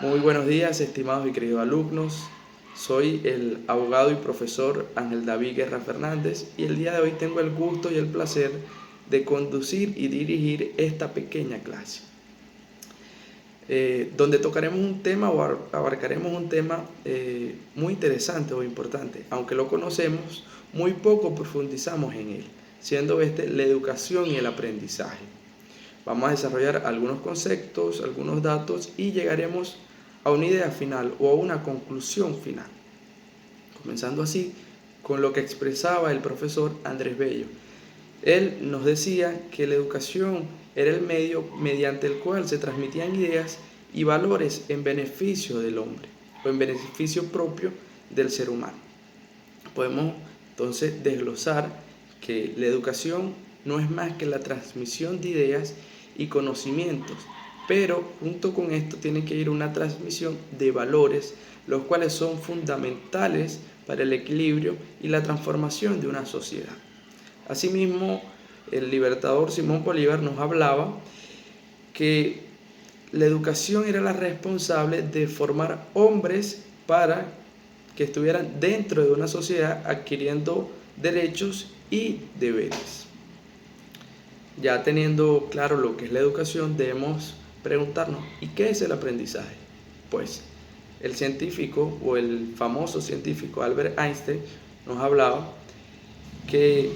Muy buenos días, estimados y queridos alumnos. Soy el abogado y profesor Ángel David Guerra Fernández y el día de hoy tengo el gusto y el placer de conducir y dirigir esta pequeña clase, donde tocaremos un tema o abarcaremos un tema muy interesante o importante. Aunque lo conocemos, muy poco profundizamos en él, siendo este la educación y el aprendizaje. Vamos a desarrollar algunos conceptos, algunos datos y llegaremos a una idea final o a una conclusión final. Comenzando así con lo que expresaba el profesor Andrés Bello. Él nos decía que la educación era el medio mediante el cual se transmitían ideas y valores en beneficio del hombre o en beneficio propio del ser humano. Podemos entonces desglosar que la educación no es más que la transmisión de ideas y conocimientos, pero junto con esto tiene que ir una transmisión de valores, los cuales son fundamentales para el equilibrio y la transformación de una sociedad. Asimismo, el libertador Simón Bolívar nos hablaba que la educación era la responsable de formar hombres para que estuvieran dentro de una sociedad adquiriendo derechos y deberes. Ya teniendo claro lo que es la educación, debemos preguntarnos, ¿y qué es el aprendizaje? Pues el científico o el famoso científico Albert Einstein nos hablaba que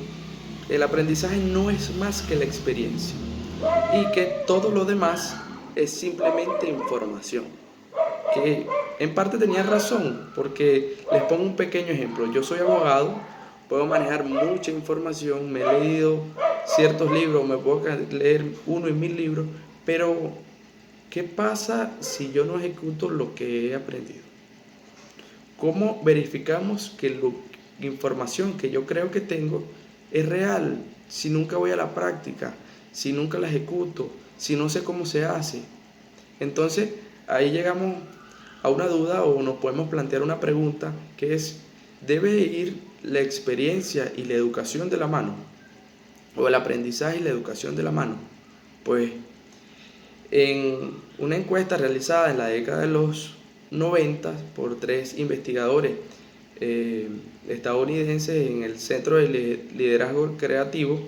el aprendizaje no es más que la experiencia y que todo lo demás es simplemente información. Que en parte tenía razón, porque les pongo un pequeño ejemplo. Yo soy abogado, puedo manejar mucha información, me he leído ciertos libros, me puedo leer 1 y 1000 libros, pero ¿qué pasa si yo no ejecuto lo que he aprendido? ¿Cómo verificamos que la información que yo creo que tengo es real si nunca voy a la práctica, si nunca la ejecuto, si no sé cómo se hace? Entonces, ahí llegamos a una duda o nos podemos plantear una pregunta que es, ¿debe ir la experiencia y la educación de la mano? ¿O el aprendizaje y la educación de la mano? Pues en una encuesta realizada en la década de los 90 por 3 investigadores estadounidenses en el Centro de Liderazgo Creativo,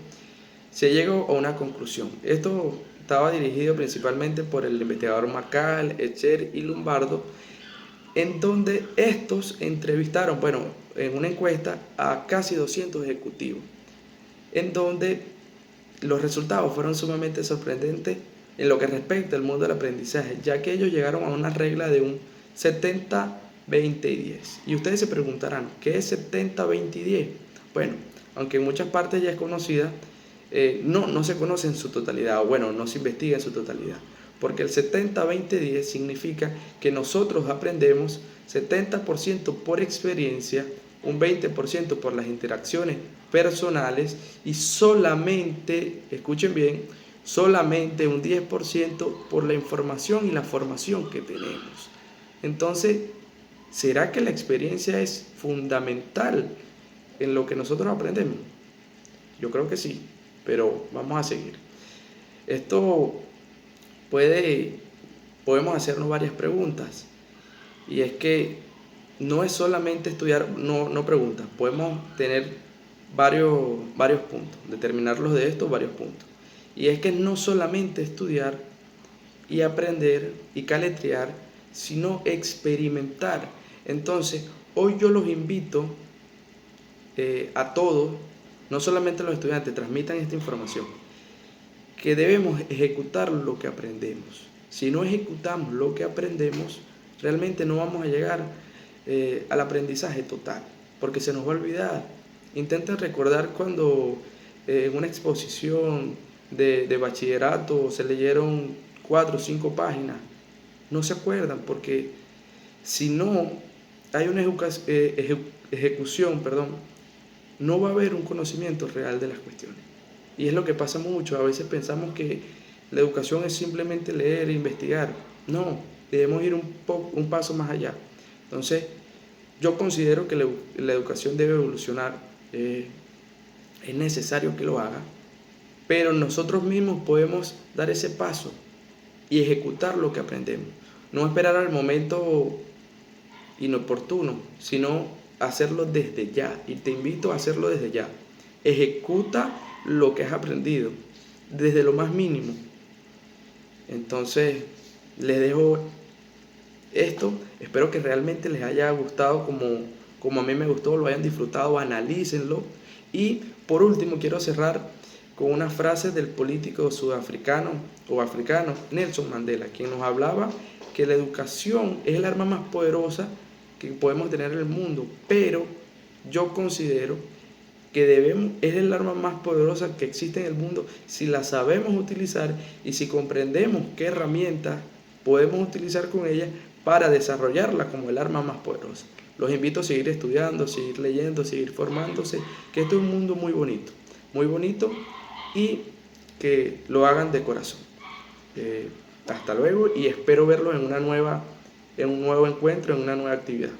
se llegó a una conclusión. Esto estaba dirigido principalmente por el investigador Macal, Etcher y Lombardo, en donde estos entrevistaron, en una encuesta a casi 200 ejecutivos, en donde los resultados fueron sumamente sorprendentes en lo que respecta al mundo del aprendizaje, ya que ellos llegaron a una regla de un 70, 20 y 10. Y ustedes se preguntarán, ¿qué es 70, 20 y 10? Bueno, aunque en muchas partes ya es conocida, no se conoce en su totalidad, o bueno, no se investiga en su totalidad. Porque el 70-20-10 significa que nosotros aprendemos 70% por experiencia, un 20% por las interacciones personales y solamente, escuchen bien, solamente un 10% por la información y la formación que tenemos. Entonces, ¿será que la experiencia es fundamental en lo que nosotros aprendemos? Yo creo que sí, pero vamos a seguir. Esto podemos hacernos varias preguntas. Y es que no es solamente estudiar, no preguntas, podemos tener varios puntos, determinarlos de estos varios puntos. Y es que no solamente estudiar y aprender y caletrear, sino experimentar. Entonces, hoy yo los invito a todos, no solamente a los estudiantes, transmitan esta información, que debemos ejecutar lo que aprendemos. Si no ejecutamos lo que aprendemos, realmente no vamos a llegar al aprendizaje total, porque se nos va a olvidar. Intenten recordar cuando en una exposición de bachillerato se leyeron 4 o 5 páginas. No se acuerdan, porque si no hay una ejecución, no va a haber un conocimiento real de las cuestiones. Y es lo que pasa mucho. A veces pensamos que la educación es simplemente leer e investigar. No, debemos ir un paso más allá. Entonces, yo considero que la educación debe evolucionar. Es necesario que lo haga, pero nosotros mismos podemos dar ese paso y ejecutar lo que aprendemos. No esperar al momento inoportuno, sino hacerlo desde ya. Y te invito a hacerlo desde ya. Ejecuta lo que has aprendido, desde lo más mínimo. Entonces, les dejo esto. Espero que realmente les haya gustado como a mí me gustó, lo hayan disfrutado, analícenlo. Y por último, quiero cerrar con una frase del político sudafricano o africano Nelson Mandela, quien nos hablaba que la educación es el arma más poderosa que podemos tener en el mundo, pero yo considero que es el arma más poderosa que existe en el mundo si la sabemos utilizar y si comprendemos qué herramientas podemos utilizar con ella para desarrollarla como el arma más poderosa. Los invito a seguir estudiando, seguir leyendo, seguir formándose, que esto es un mundo muy bonito y que lo hagan de corazón. Hasta luego y espero verlos en un nuevo encuentro, en una nueva actividad.